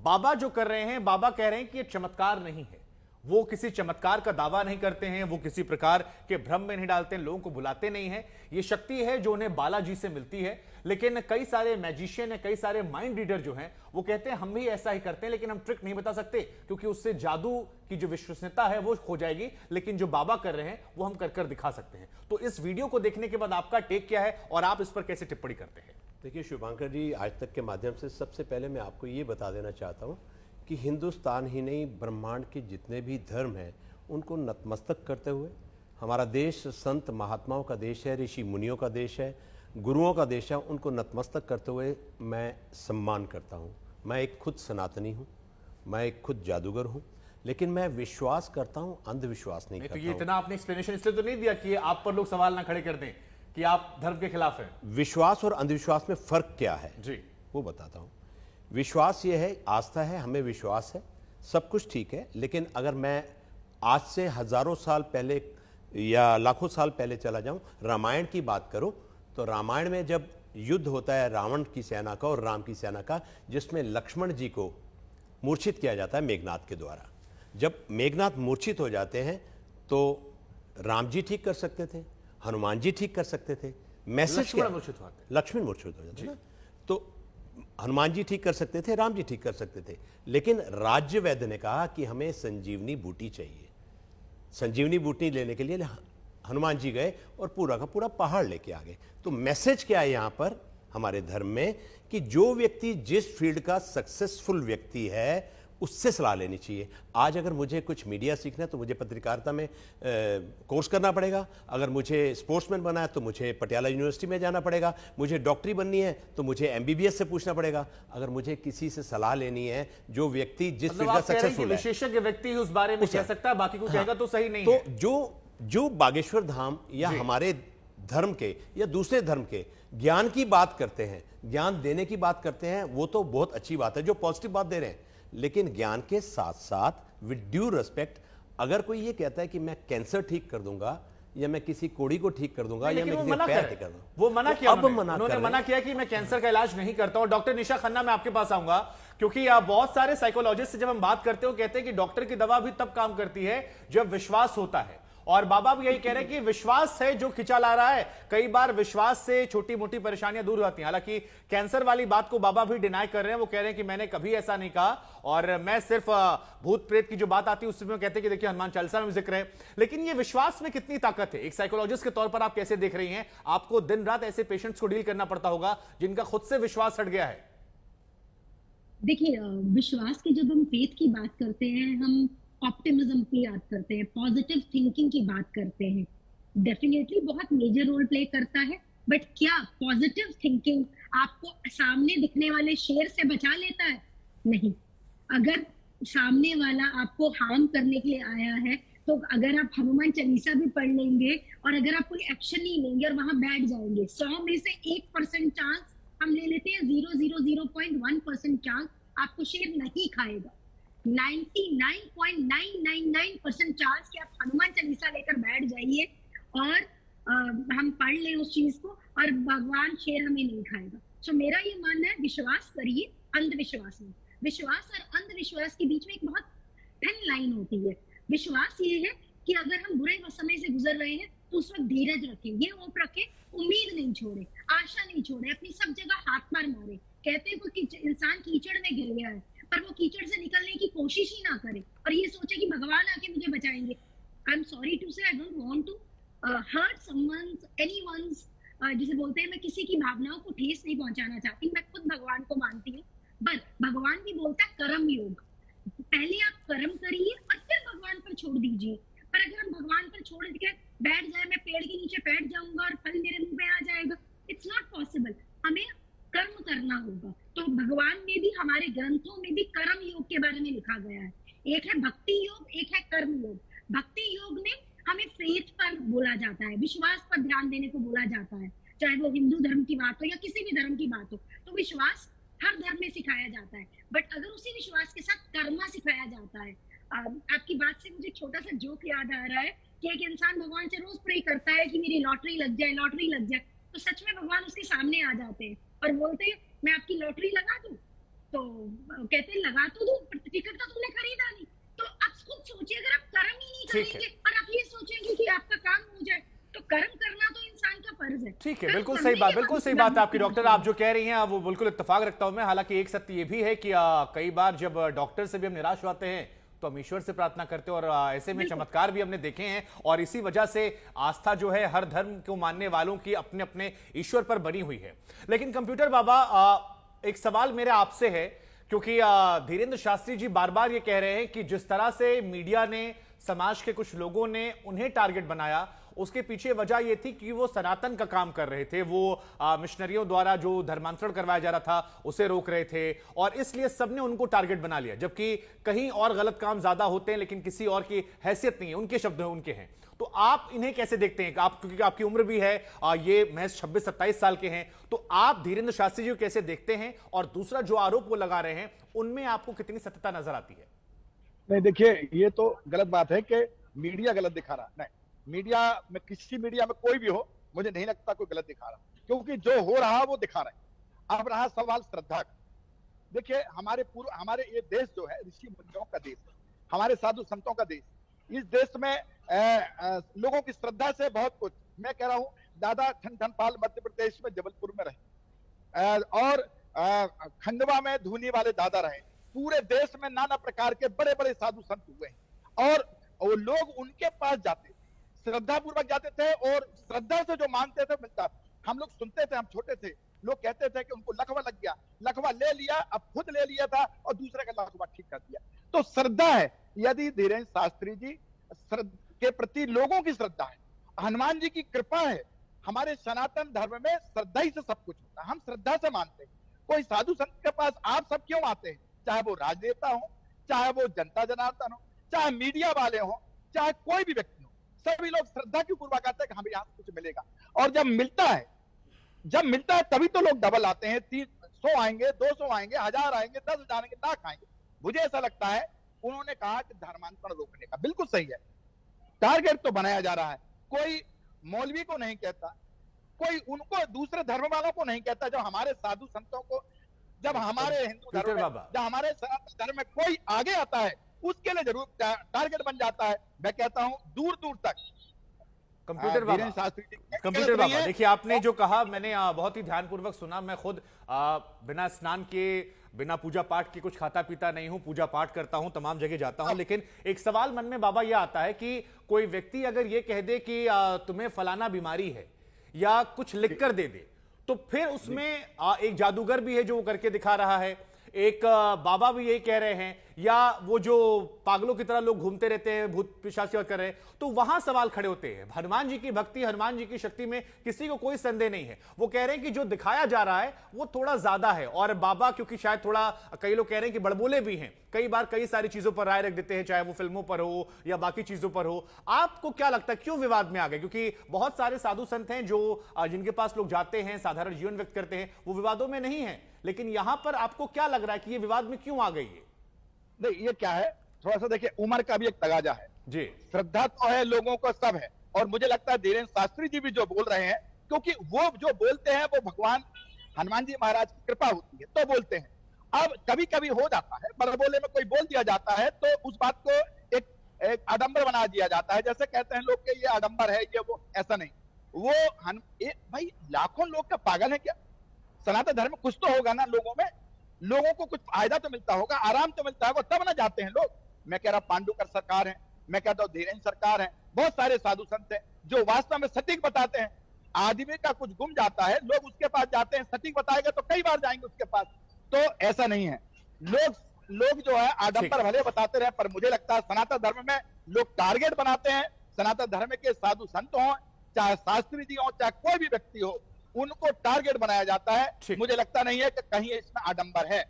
बाबा जो कर रहे हैं, बाबा कह रहे हैं कि ये चमत्कार नहीं है। वो किसी चमत्कार का दावा नहीं करते हैं, वो किसी प्रकार के भ्रम में नहीं डालते हैं, लोगों को भुलाते नहीं हैं। ये शक्ति है जो उन्हें बालाजी से मिलती है। लेकिन कई सारे मैजिशियन है, कई सारे माइंड रीडर जो हैं, वो कहते हैं हम भी ऐसा ही करते हैं, लेकिन हम ट्रिक नहीं बता सकते क्योंकि उससे जादू की जो विश्वसनीयता है वो खो जाएगी। लेकिन जो बाबा कर रहे हैं वो हम कर कर दिखा सकते हैं। तो इस वीडियो को देखने के बाद आपका टेक क्या है और आप इस पर कैसे टिप्पणी करते हैं? देखिए शुभांकर जी, आज तक के माध्यम से सबसे पहले मैं आपको ये बता देना चाहता हूँ कि हिंदुस्तान ही नहीं, ब्रह्मांड के जितने भी धर्म हैं उनको नतमस्तक करते हुए हमारा देश संत महात्माओं का देश है, ऋषि मुनियों का देश है, गुरुओं का देश है, उनको नतमस्तक करते हुए मैं सम्मान करता हूँ। मैं एक खुद सनातनी हूँ, मैं एक खुद जादूगर हूँ, लेकिन मैं विश्वास करता हूँ, अंधविश्वास नहीं करता। तो ये इतना आपने एक्सप्लेनेशन इसलिए तो नहीं दिया कि आप पर लोग सवाल ना खड़े कर दें कि आप धर्म के खिलाफ हैं। विश्वास और अंधविश्वास में फर्क क्या है जी, वो बताता हूँ। विश्वास ये है, आस्था है, हमें विश्वास है, सब कुछ ठीक है। लेकिन अगर मैं आज से हजारों साल पहले या लाखों साल पहले चला जाऊं, रामायण की बात करूं, तो रामायण में जब युद्ध होता है रावण की सेना का और राम की सेना का, जिसमें लक्ष्मण जी को मूर्छित किया जाता है मेघनाथ के द्वारा। जब मेघनाथ मूर्छित हो जाते हैं तो राम जी ठीक कर सकते थे, हनुमान जी ठीक कर सकते थे। मैसेज क्या? लक्ष्मण मूर्छित हो जाते हैं, तो हनुमान जी ठीक कर सकते थे, राम जी ठीक कर सकते थे। लेकिन राज्य वैद्य ने कहा कि हमें संजीवनी बूटी चाहिए। संजीवनी बूटी लेने के लिए हनुमान जी गए और पूरा का पूरा पहाड़ लेके आ गए। तो मैसेज क्या है यहां पर हमारे धर्म में कि जो व्यक्ति जिस फील्ड का सक्सेसफुल व्यक्ति है उससे सलाह लेनी चाहिए। आज अगर मुझे कुछ मीडिया सीखना है तो मुझे पत्रकारिता में कोर्स करना पड़ेगा। अगर मुझे स्पोर्ट्समैन बनना है तो मुझे पटियाला यूनिवर्सिटी में जाना पड़ेगा। मुझे डॉक्टरी बननी है तो मुझे एमबीबीएस से पूछना पड़ेगा। अगर मुझे किसी से सलाह लेनी है जो व्यक्ति जिस फील्ड का सक्सेसफुल है, विशेषज्ञ व्यक्ति उस बारे में कह सकता है, बाकी को कहेगा तो सही नहीं तो है। जो बागेश्वर धाम या हमारे धर्म के या दूसरे धर्म के ज्ञान की बात करते हैं, ज्ञान देने की बात करते हैं, वो तो बहुत अच्छी बात है, जो पॉजिटिव बात दे रहे हैं। लेकिन ज्ञान के साथ साथ विद ड्यू रिस्पेक्ट, अगर कोई ये कहता है कि मैं कैंसर ठीक कर दूंगा या मैं किसी कोड़ी को ठीक कर दूंगा या मैं किसी पैर ठीक कर दूंगा, वो मना किया। उन्होंने मना किया कि मैं कैंसर का इलाज नहीं करता हूं। डॉक्टर निशा खन्ना, मैं आपके पास आऊंगा क्योंकि बहुत सारे साइकोलॉजिस्ट से जब हम बात करते हो कहते हैं कि डॉक्टर की दवा भी तब काम करती है जब विश्वास होता है। और बाबा भी यही कह रहे हैं कि विश्वास है जो खिंचा ला रहा है। कई बार विश्वास से छोटी मोटी परेशानियां दूर होती हैं। हालांकि कैंसर वाली बात को बाबा भी डिनाई कर रहे हैं। वो कह रहे हैं कि मैंने कभी ऐसा नहीं कहा और मैं सिर्फ भूत प्रेत की जो बात आती है उसमें कहते हैं कि देखिए हनुमान चालीसा में जिक्र है। लेकिन ये विश्वास में कितनी ताकत है, एक साइकोलॉजिस्ट के तौर पर आप कैसे देख रही हैं? आपको दिन रात ऐसे पेशेंट्स को डील करना पड़ता होगा जिनका खुद से विश्वास हट गया है। देखिए, विश्वास की जब हम फेथ की बात करते हैं, हम ऑप्टिमिज्म की याद करते हैं, पॉजिटिव थिंकिंग की बात करते हैं। डेफिनेटली बहुत मेजर रोल प्ले करता है, बट क्या पॉजिटिव थिंकिंग आपको सामने दिखने वाले शेर से बचा लेता है? नहीं। अगर सामने वाला आपको हार्म करने के लिए आया है तो अगर आप हनुमान चालीसा भी पढ़ लेंगे और अगर आप कोई एक्शन नहीं लेंगे और वहां बैठ जाएंगे, 100 में से 1% चांस हम ले लेते हैं, 0.1% चांस आपको शेर नहीं खाएगा। 99.999% चांस कि आप हनुमान चालीसा लेकर बैठ जाइए और हम पढ़ लें उस चीज को और भगवान शेर हमें नहीं खाएगा। सो मेरा ये मानना है, विश्वास करिए, अंधविश्वास नहीं। विश्वास और अंधविश्वास के बीच में एक बहुत थिन लाइन होती है। विश्वास ये है कि अगर हम बुरे समय से गुजर रहे हैं तो उस वक्त धीरज रखें, ये होप रखें, उम्मीद नहीं छोड़े, आशा नहीं छोड़े, अपनी सब जगह हाथ मार मारे। कहते हैं कोई इंसान कीचड़ में गिर गया है पर वो कीचड़ से निकलने की कोशिश ही ना करे और ये सोचे कि भगवान आके मुझे बचाएंगे। I am sorry to say, I don't want to hurt someone's, anyone's, जिसे बोलते हैं, मैं किसी की भावनाओं को ठेस नहीं पहुंचाना चाहती। मैं खुद भगवान को मानती हूँ, बट भगवान भी बोलता है कर्म योग। पहले आप कर्म करिए और फिर भगवान पर छोड़ दीजिए। पर अगर हम भगवान पर छोड़ के बैठ जाए, मैं पेड़ के नीचे बैठ जाऊंगा और फल मेरे मुंह में आ जाएगा, इट्स नॉट पॉसिबल। हमें कर्म करना होगा। तो भगवान में भी, हमारे ग्रंथों में भी कर्म योग के बारे में लिखा गया है। एक है भक्ति योग, एक है कर्म योग। भक्ति योग में हमें फेथ पर बोला जाता है, विश्वास पर ध्यान देने को बोला जाता है, चाहे वो हिंदू धर्म की बात हो या किसी भी धर्म की बात हो। तो विश्वास हर धर्म में सिखाया जाता है, बट अगर उसी विश्वास के साथ कर्मा सिखाया जाता है। आपकी बात से मुझे छोटा सा जोक याद आ रहा है कि एक इंसान भगवान से रोज प्रे करता है कि मेरी लॉटरी लग जाए, लॉटरी लग जाए। तो सच में भगवान उसके सामने आ जाते हैं और बोलते हैं मैं आपकी लॉटरी लगा दूं। तो कहते हैं लगा तो दूं, पर टिकट तो तुमने खरीदा नहीं। तो आप खुद सोचिए, अगर आप कर्म ही नहीं ठीक है। करेंगे और आप ये सोचेंगे कि आपका काम हो जाए, तो कर्म करना तो इंसान का फर्ज है। ठीक है, कर्म बिल्कुल करने सही बात, के बिल्कुल बाद सही बात है आपकी डॉक्टर। आप जो कह रही हैं वो बिल्कुल इत्तेफाक रखता हूं मैं। हालांकि एक सत्य ये भी है कि कई बार जब डॉक्टर से भी हम निराश होते हैं तो हम ईश्वर से प्रार्थना करते हैं, और ऐसे में चमत्कार भी हमने देखे हैं। और इसी वजह से आस्था जो है हर धर्म को मानने वालों की अपने अपने ईश्वर पर बनी हुई है। लेकिन कंप्यूटर बाबा, एक सवाल मेरा आपसे है, क्योंकि धीरेन्द्र शास्त्री जी बार बार ये कह रहे हैं कि जिस तरह से मीडिया ने, समाज के कुछ लोगों ने उन्हें टारगेट बनाया, उसके पीछे वजह यह थी कि वो सनातन का काम कर रहे थे, वो मिशनरियों द्वारा जो धर्मांतरण करवाया जा रहा था उसे रोक रहे थे, और इसलिए सबने उनको टारगेट बना लिया। जबकि कहीं और गलत काम ज्यादा होते हैं लेकिन किसी और की हैसियत नहीं है, उनके शब्द उनके हैं। तो आप इन्हें कैसे देखते हैं? आप, क्योंकि आपकी उम्र भी है, ये महज 26-27 साल के हैं, तो आप धीरेन्द्र शास्त्री जी को कैसे देखते हैं? और दूसरा जो आरोप वो लगा रहे हैं उनमें आपको कितनी सत्यता नजर आती है? नहीं, देखिए, ये तो गलत बात है कि मीडिया गलत दिखा रहा। नहीं, मीडिया में, किसी मीडिया में कोई भी हो, मुझे नहीं लगता कोई गलत दिखा रहा, क्योंकि जो हो रहा वो दिखा रहे हैं। अब रहा सवाल श्रद्धा का। देखिए, हमारे ये देश जो है ऋषि मुनियों का देश है, हमारे साधु संतों का देश। इस देश में लोगों की श्रद्धा से बहुत कुछ, मैं कह रहा हूँ, दादा ठन ठन पाल मध्य प्रदेश में जबलपुर में रहे, और खंडवा में धूनी वाले दादा रहे। पूरे देश में नाना प्रकार के बड़े बड़े साधु संत हुए हैं, और वो लोग उनके पास जाते, श्रद्धा पूर्वक जाते थे, और श्रद्धा से जो मांगते थे मिलता। हम लोग सुनते थे, हम छोटे थे, लोग कहते थे कि उनको लकवा लग गया, लकवा ले लिया, अब खुद ले लिया था और दूसरे का लकवा ठीक कर दिया। तो श्रद्धा है। यदि धीरेन्द्र शास्त्री जी के प्रति लोगों की श्रद्धा है, हनुमान जी की कृपा है, हमारे सनातन धर्म में श्रद्धा ही से सब कुछ होता है, हम श्रद्धा से मानते हैं। कोई साधु संत के पास आप सब क्यों आते हैं? चाहे वो राजनेता हो, चाहे वो जनता जनार्दन हो, चाहे मीडिया वाले हो, चाहे कोई भी व्यक्ति हो, सभी लोग श्रद्धा क्यों पूर्वक आते हैं कि हमें यहाँ से कुछ मिलेगा। और जब मिलता है तभी तो लोग डबल आते हैं, 300 आएंगे, 200 आएंगे, 1000 आएंगे, 10,000 आएंगे, लाख आएंगे। मुझे ऐसा लगता है उन्होंने कहा कि धर्मांतरण रोकने का बिल्कुल सही है, टारगेट तो बनाया जा रहा है। कोई मौलवी को नहीं कहता, कोई उनको दूसरे धर्म वालों को नहीं कहता। जब हमारे साधु संतों को, जब हमारे हिंदू धर्म में, जब हमारे सनातन धर्म में कोई आगे आता है, उसके लिए जरूर टारगेट बन जाता है। मैं कहता हूं दूर दूर तक। कंप्यूटर बाबा, देखिए आपने जो कहा मैंने बहुत ही ध्यानपूर्वक सुना। मैं खुद बिना स्नान के, बिना पूजा पाठ के कुछ खाता पीता नहीं हूं, पूजा पाठ करता हूं, तमाम जगह जाता हूं। लेकिन एक सवाल मन में बाबा यह आता है कि कोई व्यक्ति अगर यह कह दे कि तुम्हें फलाना बीमारी है या कुछ लिख कर दे दे, तो फिर उसमें एक जादूगर भी है जो वो करके दिखा रहा है, एक बाबा भी यही कह रहे हैं, या वो जो पागलों की तरह लोग घूमते रहते हैं, भूत पिशाच कर रहे हैं, तो वहां सवाल खड़े होते हैं। हनुमान जी की भक्ति, हनुमान जी की शक्ति में किसी को कोई संदेह नहीं है। वो कह रहे हैं कि जो दिखाया जा रहा है वो थोड़ा ज्यादा है, और बाबा क्योंकि शायद थोड़ा, कई लोग कह रहे हैं कि बड़बोले भी हैं, कई बार कई सारी चीजों पर राय रख देते हैं, चाहे वो फिल्मों पर हो या बाकी चीजों पर हो। आपको क्या लगता है क्यों विवाद में आ गए? क्योंकि बहुत सारे साधु संत हैं जो जिनके पास लोग जाते हैं, साधारण जीवन व्यक्त करते हैं, वो विवादों में नहीं है, लेकिन यहां पर आपको क्या लग रहा है कि ये विवाद में क्यों आ गई है? नहीं, ये क्या है, थोड़ा सा देखिए, उम्र का भी एक तगाजा है जी। श्रद्धा तो है, लोगों को सब है, और मुझे लगता है धीरेन्द्र शास्त्री जी भी जो बोल रहे हैं, क्योंकि वो जो बोलते हैं वो भगवान हनुमान जी महाराज की कृपा होती है तो बोलते हैं। अब कभी कभी हो जाता है, बड़बोले में कोई बोल दिया जाता है तो उस बात को एक आडंबर बना दिया जाता है। जैसे कहते हैं लोग कि ये आडंबर है, ये वो, ऐसा नहीं। वो भाई लाखों लोग का पागल है क्या? सनातन धर्म कुछ तो होगा ना, लोगों में, लोगों को कुछ फायदा तो मिलता होगा, आराम तो मिलता होगा, तब ना जाते हैं लोग। मैं कह रहा पांडुकर सरकार है, मैं कहता हूँ धीरेन्द्र सरकार है, बहुत सारे साधु संत हैं जो वास्तव में सटीक बताते हैं। आदमी का कुछ गुम जाता है, लोग उसके पास जाते हैं, सटीक बताएगा तो कई बार जाएंगे उसके पास। तो ऐसा नहीं है, लोग जो है आडंबर भले बताते रहे, पर मुझे लगता है सनातन धर्म में लोग टारगेट बनाते हैं। सनातन धर्म के साधु संत हो, चाहे शास्त्री जी हो, चाहे कोई भी व्यक्ति हो, उनको टारगेट बनाया जाता है। मुझे लगता नहीं है कि कहीं इसमें आडंबर है।